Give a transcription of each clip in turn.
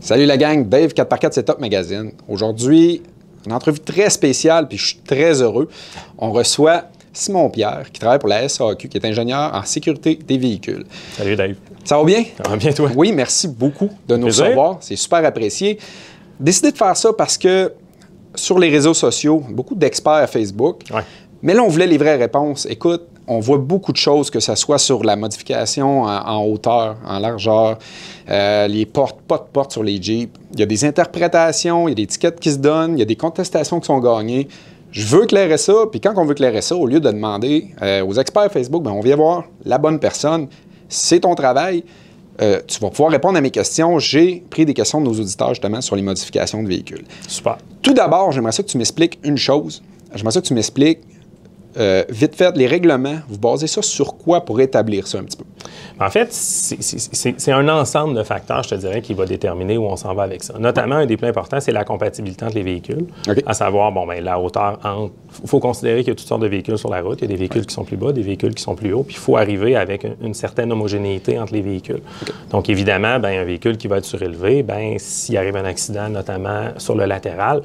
Salut la gang, Dave 4x4 Setup Magazine. Aujourd'hui, une entrevue très spéciale, puis je suis très heureux. On reçoit Simon Pierre, qui travaille pour la SAQ, qui est ingénieur en sécurité des véhicules. Salut Dave. Ça va bien? Ça va bien, toi? Oui, merci beaucoup de nous recevoir. C'est super apprécié. Décidé de faire ça parce que sur les réseaux sociaux, beaucoup d'experts à Facebook, mais là, on voulait les vraies réponses. Écoute, on voit beaucoup de choses, que ce soit sur la modification en hauteur, en largeur, les portes, pas de portes sur les Jeeps. Il y a des interprétations, il y a des tickets qui se donnent, il y a des contestations qui sont gagnées. Je veux éclairer ça, puis quand on veut éclairer ça, au lieu de demander aux experts Facebook, bien, on vient voir la bonne personne. C'est ton travail. Tu vas pouvoir répondre à mes questions. J'ai pris des questions de nos auditeurs, justement, sur les modifications de véhicules. Super. Tout d'abord, j'aimerais ça que tu m'expliques une chose. J'aimerais ça que tu m'expliques vite fait, les règlements, vous basez ça sur quoi pour établir ça un petit peu? En fait, c'est un ensemble de facteurs, je te dirais, qui va déterminer où on s'en va avec ça. Notamment, un des plus importants, c'est la compatibilité entre les véhicules. À savoir, bon, bien, la hauteur entre... Il faut considérer qu'il y a toutes sortes de véhicules sur la route. Il y a des véhicules qui sont plus bas, des véhicules qui sont plus hauts. Puis il faut arriver avec une certaine homogénéité entre les véhicules. Donc, évidemment, bien, un véhicule qui va être surélevé, bien, s'il arrive un accident, notamment sur le latéral,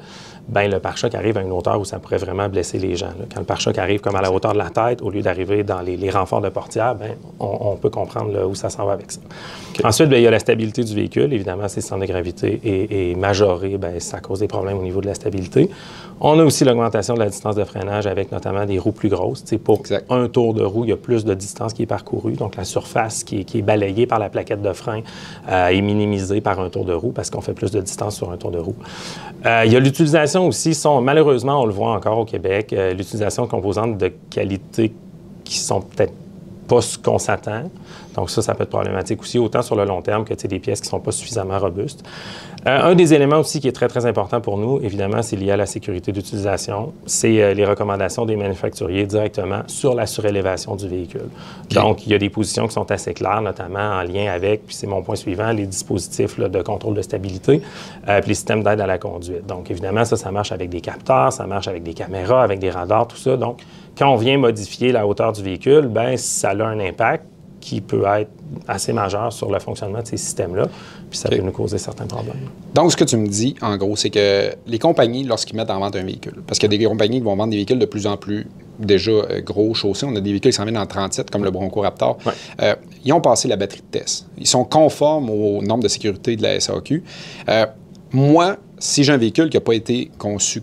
bien, le pare-choc arrive à une hauteur où ça pourrait vraiment blesser les gens. Là. Quand le pare-choc arrive comme à la hauteur de la tête, au lieu d'arriver dans les renforts de portière, bien, on peut comprendre là, où ça s'en va avec ça. Ensuite, bien, il y a la stabilité du véhicule. Évidemment, si le centre de gravité est majoré, bien, ça cause des problèmes au niveau de la stabilité. On a aussi l'augmentation de la distance de freinage avec notamment des roues plus grosses. T'sais, pour un tour de roue, il y a plus de distance qui est parcourue. Donc, la surface qui est balayée par la plaquette de frein est minimisée par un tour de roue parce qu'on fait plus de distance sur un tour de roue. Il y a l'utilisation aussi, malheureusement, on le voit encore au Québec, l'utilisation de composantes de qualité qui sont peut-être pas ce qu'on s'attend. Donc ça peut être problématique aussi, autant sur le long terme que des pièces qui ne sont pas suffisamment robustes. Un des éléments aussi qui est très, très important pour nous, évidemment, c'est lié à la sécurité d'utilisation. C'est les recommandations des manufacturiers directement sur la surélévation du véhicule. Donc, il y a des positions qui sont assez claires, notamment en lien avec, puis c'est mon point suivant, les dispositifs là, de contrôle de stabilité, puis les systèmes d'aide à la conduite. Donc, évidemment, ça marche avec des capteurs, ça marche avec des caméras, avec des radars, tout ça. Donc, quand on vient modifier la hauteur du véhicule, bien, ça a un impact qui peut être assez majeur sur le fonctionnement de ces systèmes-là, puis ça peut nous causer certains problèmes. Donc, ce que tu me dis, en gros, c'est que les compagnies, lorsqu'ils mettent en vente un véhicule, parce qu'il y a des compagnies qui vont vendre des véhicules de plus en plus déjà gros, chaussés, on a des véhicules qui s'en viennent en 37, comme le Bronco Raptor, ils ont passé la batterie de test. Ils sont conformes aux normes de sécurité de la SAQ. Moi, si j'ai un véhicule qui n'a pas été conçu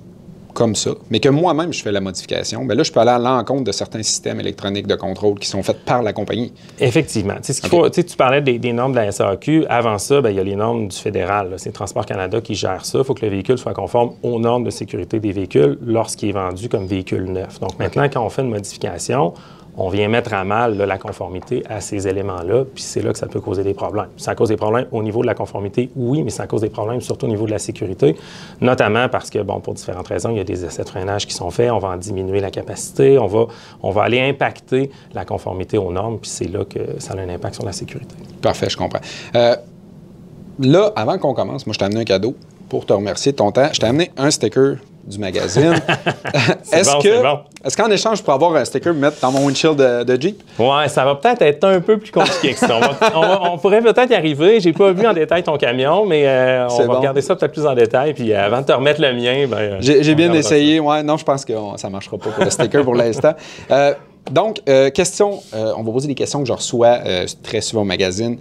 comme ça, mais que moi-même, je fais la modification, bien là, je peux aller à l'encontre de certains systèmes électroniques de contrôle qui sont faits par la compagnie. Effectivement. Tu parlais des normes de la SAQ. Avant ça, bien, il y a les normes du fédéral. C'est Transport Canada qui gère ça. Il faut que le véhicule soit conforme aux normes de sécurité des véhicules lorsqu'il est vendu comme véhicule neuf. Donc maintenant, quand on fait une modification, on vient mettre à mal là, la conformité à ces éléments-là, puis c'est là que ça peut causer des problèmes. Ça cause des problèmes au niveau de la conformité, oui, mais ça cause des problèmes surtout au niveau de la sécurité, notamment parce que, bon, pour différentes raisons, il y a des essais de freinage qui sont faits, on va en diminuer la capacité, on va aller impacter la conformité aux normes, puis c'est là que ça a un impact sur la sécurité. Parfait, je comprends. Là, avant qu'on commence, moi, je t'ai amené un cadeau pour te remercier de ton temps. Je t'ai amené un sticker du magazine. Est-ce qu'en échange, je pourrais avoir un sticker mettre dans mon windshield de Jeep? Oui, ça va peut-être être un peu plus compliqué que ça. On pourrait peut-être y arriver. J'ai pas vu en détail ton camion, mais on va regarder ça peut-être plus en détail. Puis avant de te remettre le mien, bien... J'ai bien essayé. Ouais, non, je pense que ça ne marchera pas pour le sticker pour l'instant. Donc, question, on va poser des questions que je reçois très souvent au magazine.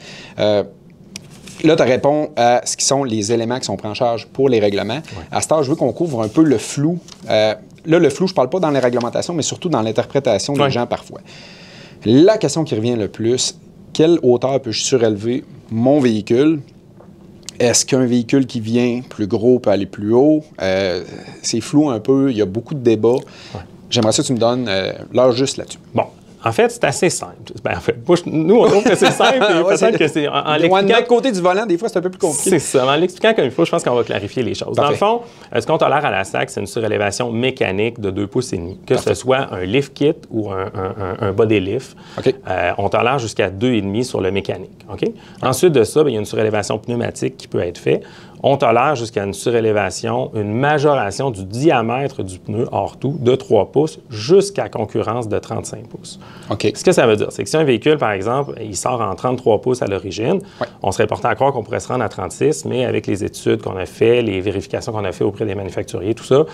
Là, tu réponds à ce qui sont les éléments qui sont pris en charge pour les règlements. À ce stade, je veux qu'on couvre un peu le flou. Là, le flou, je ne parle pas dans les réglementations, mais surtout dans l'interprétation des gens parfois. La question qui revient le plus, quelle hauteur peux-je surélever mon véhicule? Est-ce qu'un véhicule qui vient plus gros peut aller plus haut? C'est flou un peu, il y a beaucoup de débats. J'aimerais ça que tu me donnes l'heure juste là-dessus. Bon. En fait, c'est assez simple. Ben, en fait, nous, on trouve que c'est simple. Peut-être que c'est... De l'autre côté du volant, des fois, c'est un peu plus compliqué. C'est ça. En l'expliquant comme il faut, je pense qu'on va clarifier les choses. Dans le fond, ce qu'on tolère à la SAC, c'est une surélévation mécanique de 2,5 pouces, que ce soit un lift kit ou un body lift. On tolère jusqu'à 2,5 sur le mécanique. Ensuite de ça, bien, il y a une surélévation pneumatique qui peut être faite. on tolère jusqu'à une surélévation, une majoration du diamètre du pneu hors tout de 3 pouces jusqu'à concurrence de 35 pouces. OK. Ce que ça veut dire, c'est que si un véhicule, par exemple, il sort en 33 pouces à l'origine, on serait porté à croire qu'on pourrait se rendre à 36, mais avec les études qu'on a faites, les vérifications qu'on a faites auprès des manufacturiers, tout ça,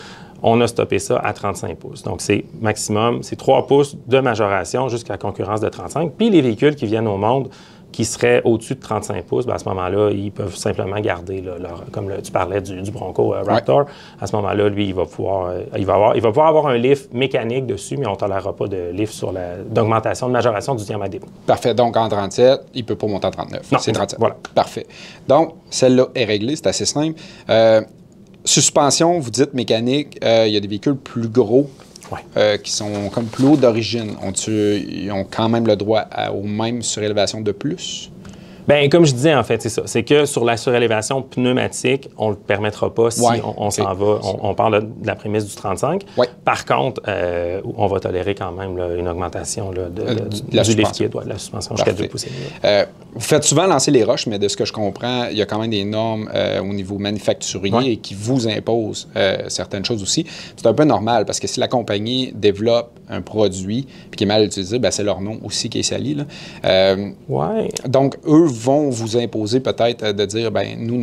on a stoppé ça à 35 pouces. Donc, c'est maximum, c'est 3 pouces de majoration jusqu'à concurrence de 35. Puis les véhicules qui viennent au monde qui seraient au-dessus de 35 pouces, bien, à ce moment-là, ils peuvent simplement garder, là, comme tu parlais du Bronco Raptor, à ce moment-là, lui, il va pouvoir avoir un lift mécanique dessus, mais on ne tolérera pas de lift d'augmentation, de majoration du diamètre des pneus. Parfait. Donc, en 37, il ne peut pas monter en 39. Non, c'est 37. Voilà. Parfait. Donc, celle-là est réglée, c'est assez simple. Suspension, vous dites mécanique, il y a des véhicules plus gros. Qui sont comme plus hauts d'origine. Ils ont quand même le droit aux mêmes surélévations de plus? Bien, comme je disais, en fait, c'est ça. C'est que sur la surélévation pneumatique, on ne le permettra pas si on s'en va. On parle de la prémisse du 35. Par contre, on va tolérer quand même là, une augmentation là, du lift kit, de la suspension jusqu'à 2 pouces. Vous faites souvent lancer les roches, mais de ce que je comprends, il y a quand même des normes au niveau manufacturier qui vous imposent certaines choses aussi. C'est un peu normal parce que si la compagnie développe un produit puis qui est mal utilisé, bien, c'est leur nom aussi qui est sali. Là. Donc, eux vont vous imposer peut-être de dire, bien, nous,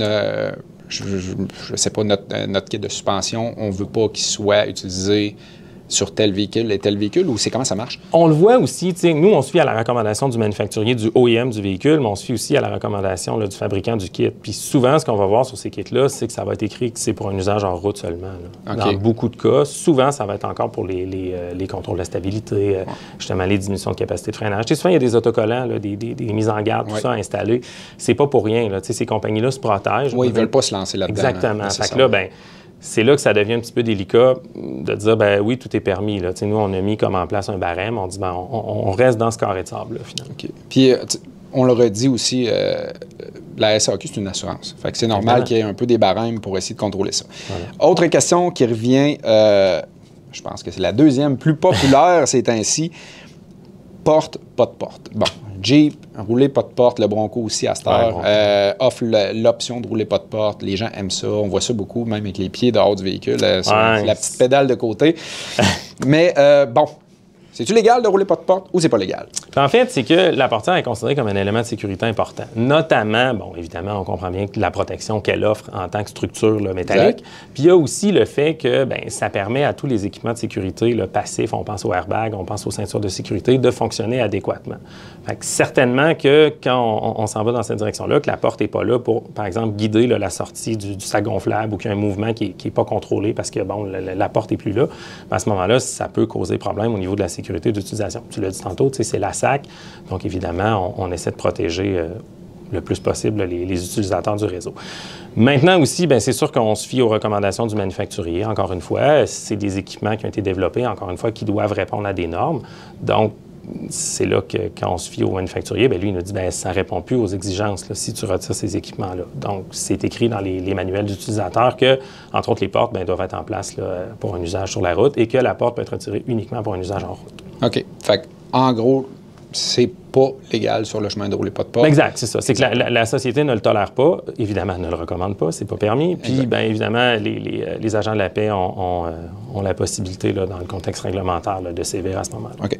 je sais pas, notre kit de suspension, on ne veut pas qu'il soit utilisé sur tel véhicule et tel véhicule, ou c'est comment ça marche? On le voit aussi, nous, on se fie à la recommandation du manufacturier, du OEM du véhicule, mais on se fie aussi à la recommandation là, du fabricant du kit. Puis souvent, ce qu'on va voir sur ces kits-là, c'est que ça va être écrit que c'est pour un usage en route seulement. Dans beaucoup de cas, souvent, ça va être encore pour les contrôles de stabilité, justement les diminutions de capacité de freinage. Souvent, il y a des autocollants, là, des mises en garde, tout ça installé. C'est pas pour rien. Là. Ces compagnies-là se protègent. Oui, ils veulent pas se lancer là-dedans. Exactement. Fait que là, ben, c'est là que ça devient un petit peu délicat de dire, ben oui, tout est permis. Là. Nous, on a mis comme en place un barème. On dit, ben, on reste dans ce carré de sable, là, finalement. Puis, on le redit aussi, la SAQ, c'est une assurance. Fait que c'est normal qu'il y ait un peu des barèmes pour essayer de contrôler ça. Autre question qui revient, je pense que c'est la deuxième plus populaire, c'est ainsi. Porte, pas de porte. Bon, Jeep, rouler pas de porte, le Bronco aussi à cette heure, offre l'option de rouler pas de porte. Les gens aiment ça. On voit ça beaucoup, même avec les pieds dehors du véhicule, sur la petite pédale de côté. Mais bon, c'est-tu légal de rouler pas de porte ou c'est pas légal? En fait, c'est que la portière est considérée comme un élément de sécurité important. Notamment, bon, évidemment, on comprend bien que la protection qu'elle offre en tant que structure là, métallique. Puis il y a aussi le fait que ben, ça permet à tous les équipements de sécurité là, passifs, on pense aux airbags, on pense aux ceintures de sécurité, de fonctionner adéquatement. Fait que certainement que quand on s'en va dans cette direction-là, que la porte n'est pas là pour, par exemple, guider là, la sortie du sac gonflable ou qu'il y a un mouvement qui n'est pas contrôlé parce que, bon, la porte n'est plus là, à ce moment-là, ça peut causer problème au niveau de la sécurité d'utilisation. Tu l'as dit tantôt, c'est la SAC. Donc, évidemment, on essaie de protéger le plus possible les utilisateurs du réseau. Maintenant aussi, bien, c'est sûr qu'on se fie aux recommandations du manufacturier. Encore une fois, c'est des équipements qui ont été développés, encore une fois, qui doivent répondre à des normes. Donc, c'est là que quand on se fie au manufacturier, bien, lui, il nous dit bien, ça ne répond plus aux exigences là, si tu retires ces équipements-là. Donc, c'est écrit dans les manuels d'utilisateurs que, entre autres, les portes bien, doivent être en place là, pour un usage sur la route et que la porte peut être retirée uniquement pour un usage en route. OK. Fait en gros, c'est pas légal sur le chemin de rouler pas de porte. Exact, c'est ça. C'est que la société ne le tolère pas. Évidemment, elle ne le recommande pas. C'est pas permis. Puis, bien évidemment, les agents de la paix ont la possibilité, là, dans le contexte réglementaire, là, de sévir à ce moment-là. OK.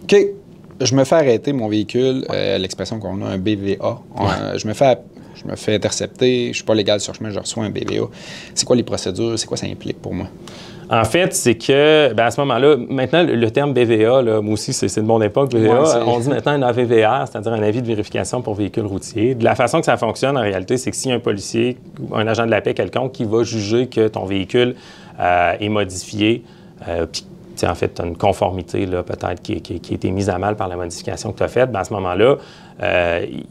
OK. Je me fais arrêter mon véhicule, l'expression qu'on a, un BVA. Je me fais intercepter, je ne suis pas légal sur le chemin, je reçois un BVA. C'est quoi les procédures? C'est quoi ça implique pour moi? En fait, c'est que, bien, à ce moment-là, maintenant, le terme BVA, là, moi aussi, c'est de mon époque, BVA. On dit maintenant un AVVR, c'est-à-dire un avis de vérification pour véhicule routier. De la façon que ça fonctionne, en réalité, c'est que s'il y a un policier ou un agent de la paix quelconque qui va juger que ton véhicule est modifié, puis en fait, tu as une conformité peut-être qui a été mise à mal par la modification que tu as faite, bien, à ce moment-là,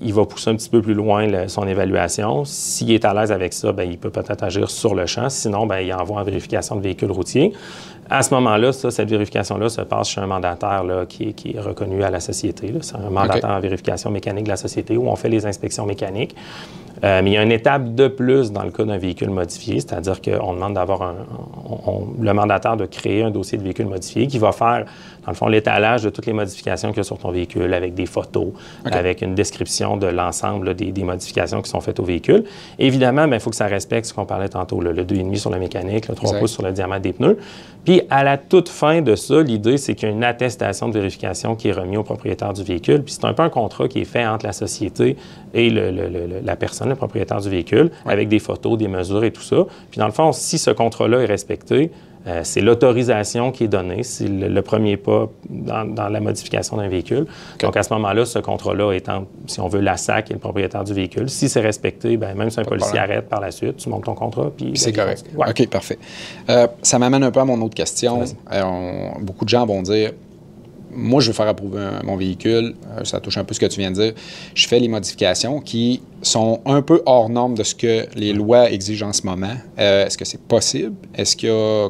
il va pousser un petit peu plus loin son évaluation. S'il est à l'aise avec ça, bien, il peut peut-être agir sur le champ. Sinon, bien, il envoie en vérification de véhicule routier. À ce moment-là, cette vérification-là se passe chez un mandataire là, qui est reconnu à la société. C'est un mandataire en vérification mécanique de la société où on fait les inspections mécaniques. Mais il y a une étape de plus dans le cas d'un véhicule modifié, c'est-à-dire qu'on demande d'avoir le mandataire de créer un dossier de véhicule modifié qui va faire, dans le fond, l'étalage de toutes les modifications qu'il y a sur ton véhicule, avec des photos, avec une description de l'ensemble des modifications qui sont faites au véhicule. Évidemment, il faut que ça respecte ce qu'on parlait tantôt, le 2,5 sur la mécanique, le 3 pouces sur le diamètre des pneus. Puis, à la toute fin de ça, l'idée, c'est qu'il y a une attestation de vérification qui est remise au propriétaire du véhicule. Puis, c'est un peu un contrat qui est fait entre la société et la personne, le propriétaire du véhicule, avec des photos, des mesures et tout ça. Puis, dans le fond, si ce contrat-là est respecté, c'est l'autorisation qui est donnée, c'est le premier pas dans la modification d'un véhicule. Donc, à ce moment-là, ce contrat-là étant, si on veut, la SAC et le propriétaire du véhicule. Si c'est respecté, même si un policier arrête par la suite, tu montes ton contrat. Puis c'est correct. OK, parfait. Ça m'amène un peu à mon autre question. Beaucoup de gens vont dire, moi, je veux faire approuver mon véhicule. Ça touche un peu ce que tu viens de dire. Je fais les modifications qui sont un peu hors normes de ce que les lois exigent en ce moment. Est-ce que c'est possible?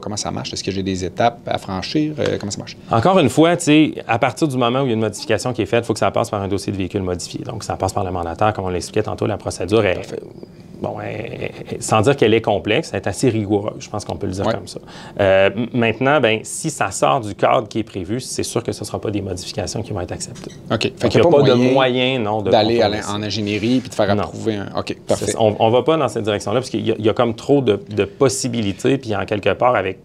Comment ça marche? Est-ce que j'ai des étapes à franchir? Comment ça marche? Encore une fois, à partir du moment où il y a une modification qui est faite, il faut que ça passe par un dossier de véhicule modifié. Donc, ça passe par le mandataire, comme on l'expliquait tantôt, la procédure est... sans dire qu'elle est complexe, elle est assez rigoureuse, je pense qu'on peut le dire comme ça. Maintenant, si ça sort du cadre qui est prévu, c'est sûr que ce ne sera pas des modifications qui vont être acceptées. OK. Il n'y a pas de moyen, d'aller en ingénierie puis de faire approuver un... OK, parfait. On ne va pas dans cette direction-là, parce qu'il y a comme trop de possibilités, puis en quelque part, avec...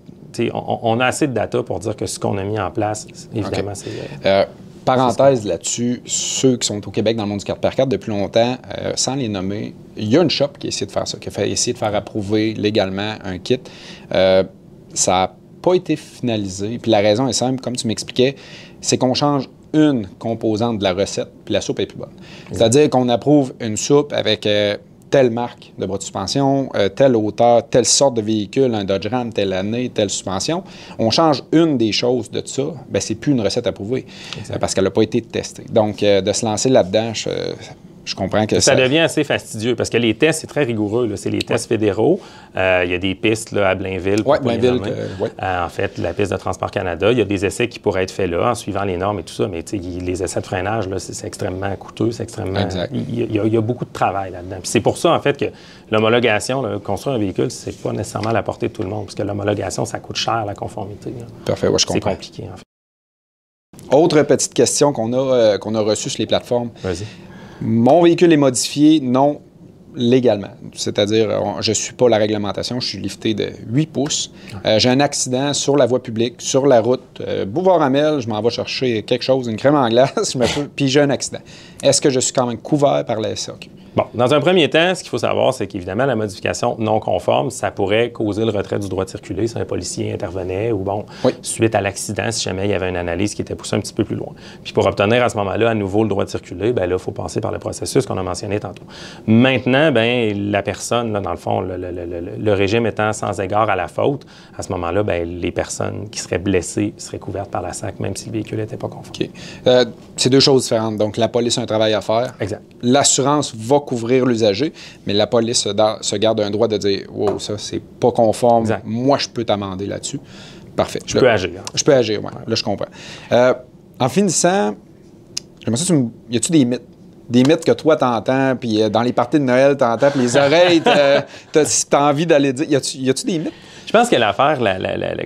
On a assez de data pour dire que ce qu'on a mis en place, évidemment, c'est... Parenthèse là-dessus, ceux qui sont au Québec dans le monde du 4x4 depuis longtemps, sans les nommer, il y a une shop qui a essayé de faire ça, qui a essayé de faire approuver légalement un kit. Ça n'a pas été finalisé. Puis la raison est simple, comme tu m'expliquais, c'est qu'on change une composante de la recette, puis la soupe est plus bonne. C'est-à-dire qu'on approuve une soupe avec telle marque de bras de suspension, telle hauteur, telle sorte de véhicule, un Dodge Ram, telle année, telle suspension. On change une des choses de ça, bien, c'est plus une recette approuvée parce qu'elle n'a pas été testée. Donc, de se lancer là-dedans, je comprends que ça devient assez fastidieux parce que les tests, c'est très rigoureux. C'est les tests fédéraux. Il y a des pistes à Blainville. En fait, la piste de Transport Canada. Il y a des essais qui pourraient être faits là en suivant les normes et tout ça. Mais les essais de freinage, c'est extrêmement coûteux. C'est extrêmement. Il y a beaucoup de travail là-dedans. Puis c'est pour ça, en fait, que l'homologation, construire un véhicule, c'est pas nécessairement à la portée de tout le monde. Parce que l'homologation, ça coûte cher, la conformité. Parfait, je comprends. C'est compliqué, en fait. Autre petite question qu'on a reçue sur les plateformes. Vas-y. Mon véhicule est modifié, non légalement. C'est-à-dire, je ne suis pas la réglementation, je suis lifté de 8 pouces. J'ai un accident sur la voie publique, sur la route, Boulevard-Amel, je m'en vais chercher quelque chose, une crème en glace, puis j'ai un accident. Est-ce que je suis quand même couvert par la SAQ? Bon, dans un premier temps, ce qu'il faut savoir, c'est qu'évidemment, la modification non conforme, ça pourrait causer le retrait du droit de circuler si un policier intervenait ou, suite à l'accident, si jamais il y avait une analyse qui était poussée un petit peu plus loin. Puis pour obtenir à ce moment-là à nouveau le droit de circuler, bien là, il faut passer par le processus qu'on a mentionné tantôt. Maintenant, bien, la personne, là, dans le fond, le régime étant sans égard à la faute, à ce moment-là, bien, les personnes qui seraient blessées seraient couvertes par la SAC, même si le véhicule n'était pas conforme. OK. C'est deux choses différentes. Donc, la police a un travail à faire. Exact. L'assurance va couvrir l'usager, mais la police se garde un droit de dire « Wow, ça, c'est pas conforme. Exact. Moi, je peux t'amender là-dessus. » Parfait. Je peux agir. Je peux agir, oui. Ouais. Là, je comprends. En finissant, j'aimerais ça, y a-tu des mythes? Des mythes que toi, t'entends, puis dans les parties de Noël, t'entends, puis les oreilles, t'as envie d'aller dire... Y a-tu des mythes? Je pense que l'affaire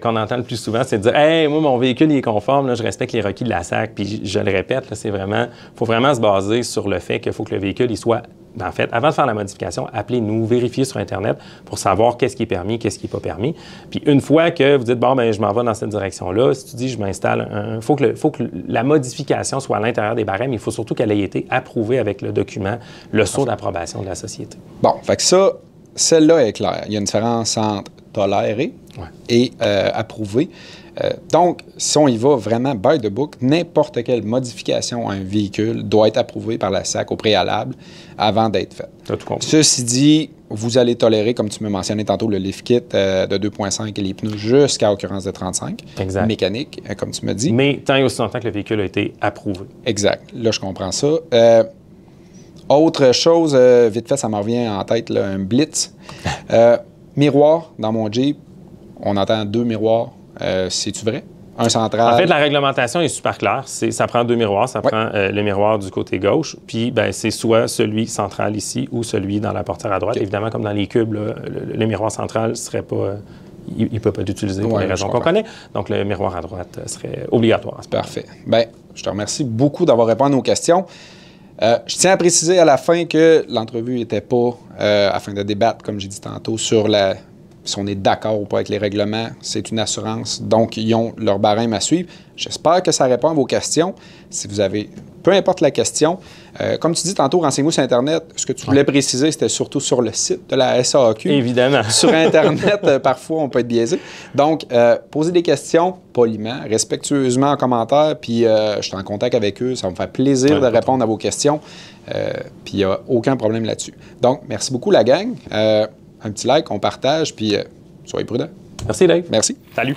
qu'on entend le plus souvent, c'est de dire « Hey, moi, mon véhicule, il est conforme, là, je respecte les requis de la SAC. » Puis je le répète, c'est vraiment... Il faut vraiment se baser sur le fait qu'il faut que le véhicule, il soit... En fait, avant de faire la modification, appelez-nous, vérifiez sur Internet pour savoir qu'est-ce qui est permis, qu'est-ce qui n'est pas permis. Puis une fois que vous dites « Bon, ben je m'en vais dans cette direction-là », si tu dis « Je m'installe il faut que la modification soit à l'intérieur des barèmes, il faut surtout qu'elle ait été approuvée avec le document, le sceau d'approbation de la société. » Bon, fait que ça, celle-là est claire. Il y a une différence entre toléré et approuvé. Donc, si on y va vraiment by the book, n'importe quelle modification à un véhicule doit être approuvée par la SAC au préalable avant d'être faite. Ceci dit, vous allez tolérer, comme tu me mentionnais tantôt, le lift kit de 2.5 et les pneus jusqu'à occurrence de 35. Exact. Mécanique, comme tu me dis. Mais tant et aussi longtemps que le véhicule a été approuvé. Exact. Là, je comprends ça. Autre chose, vite fait, ça me revient en tête, là, un blitz. Miroir, dans mon Jeep, on entend 2 miroirs. C'est-tu vrai? Un central. En fait, la réglementation est super claire. Ça prend 2 miroirs. Ça prend le miroir du côté gauche, puis ben, c'est soit celui central ici ou celui dans la portière à droite. Évidemment, comme dans les cubes, là, le miroir central ne serait pas il ne peut pas l'utiliser pour les raisons qu'on connaît. Donc, le miroir à droite serait obligatoire. Parfait. Bien, je te remercie beaucoup d'avoir répondu à nos questions. Je tiens à préciser à la fin que l'entrevue n'était pas afin de débattre, comme j'ai dit tantôt, sur si on est d'accord ou pas avec les règlements. C'est une assurance, donc ils ont leur barème à suivre. J'espère que ça répond à vos questions. Si vous avez, peu importe la question, comme tu dis tantôt, renseignez-vous sur Internet. Ce que tu voulais préciser, c'était surtout sur le site de la SAAQ. Évidemment. Sur Internet, parfois, on peut être biaisé. Donc, posez des questions poliment, respectueusement en commentaire, puis je suis en contact avec eux. Ça va me faire plaisir de répondre à vos questions. Puis il n'y a aucun problème là-dessus. Donc, merci beaucoup, la gang. Un petit like, on partage, puis soyez prudents. Merci, Dave. Merci. Salut.